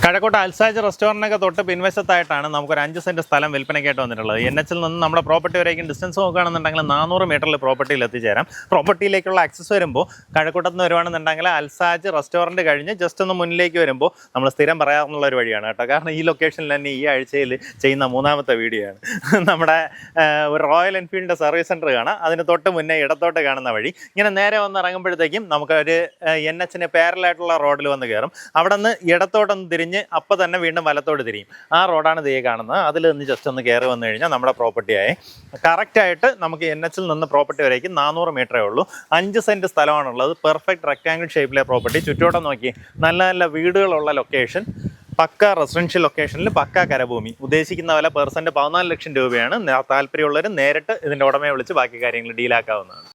കഴക്കൂട്ട് അൽസാജ് റെസ്റ്റോറൻറ്റിനൊക്കെ തൊട്ട് പിൻവശത്തായിട്ടാണ് നമുക്കൊരു 5 സെൻറ്റ് സ്ഥലം വിൽപ്പനയ്ക്കായിട്ട് വന്നിട്ടുള്ളത്. NH ൽ നിന്ന് നമ്മുടെ പ്രോപ്പർട്ടി വരേക്കും ഡിസ്റ്റൻസ് നോക്കുകയാണെന്നുണ്ടെങ്കിൽ 400 മീറ്ററിൽ പ്രോപ്പർട്ടിയിൽ എത്തിച്ചേരാം. പ്രോപ്പർട്ടിയിലേക്കുള്ള ആക്സസ് വരുമ്പോൾ കഴക്കൂട്ടത്ത് നിന്ന് വരുവാണെന്നുണ്ടെങ്കിൽ അൽസാജ് റെസ്റ്റോറൻറ്റ് കഴിഞ്ഞ് ജസ്റ്റ് ഒന്ന് മുന്നിലേക്ക് വരുമ്പോൾ നമ്മൾ സ്ഥിരം പറയാറുള്ള ഒരു വഴിയാണ് കേട്ടോ. കാരണം ഈ ലൊക്കേഷനിൽ തന്നെ ഈ ആഴ്ചയിൽ ചെയ്യുന്ന 3ാമത്തെ വീഡിയോ ആണ്. നമ്മുടെ ഒരു റോയൽ എൻഫീൽഡിൻ്റെ സർവീസ് സെൻറ്റർ കാണാം. അതിന് തൊട്ട് മുന്നേ ഇടത്തോട്ട് കാണുന്ന വഴി ഇങ്ങനെ നേരെ വന്ന് ഇറങ്ങുമ്പോഴത്തേക്കും നമുക്കൊരു NH പാരലായിട്ടുള്ള റോഡിൽ വന്ന് കയറും. അവിടെ നിന്ന് ഇടത്തോട്ടൊന്ന് തിരിഞ്ഞ് അപ്പം തന്നെ വീണ്ടും വലത്തോട്ട് തിരിയും. ആ റോഡാണ് ദേ കാണുന്നത്. അതിൽ നിന്ന് ജസ്റ്റ് ഒന്ന് കയറി വന്നു കഴിഞ്ഞാൽ നമ്മുടെ പ്രോപ്പർട്ടിയായി. കറക്റ്റായിട്ട് നമുക്ക് NH ൽ നിന്ന് പ്രോപ്പർട്ടി വരേക്കും 400 മീറ്ററേ ഉള്ളൂ. 5 സെൻറ്റ് സ്ഥലമാണുള്ളത്. പെർഫെക്റ്റ് റെക്റ്റാങ്കിൾ ഷേപ്പിലെ പ്രോപ്പർട്ടി. ചുറ്റോട്ടം നോക്കി നല്ല നല്ല വീടുകളുള്ള ലൊക്കേഷൻ. പക്ക റെസിഡൻഷ്യൽ ലൊക്കേഷനിൽ പക്ക കരഭൂമി. ഉദ്ദേശിക്കുന്ന വില പെർസെൻറ്റ് 14 ലക്ഷം രൂപയാണ്. താല്പര്യമുള്ളവർ നേരിട്ട് ഇതിൻ്റെ ഉടമയെ വിളിച്ച് ബാക്കി കാര്യങ്ങൾ ഡീലാക്കാവുന്നതാണ്.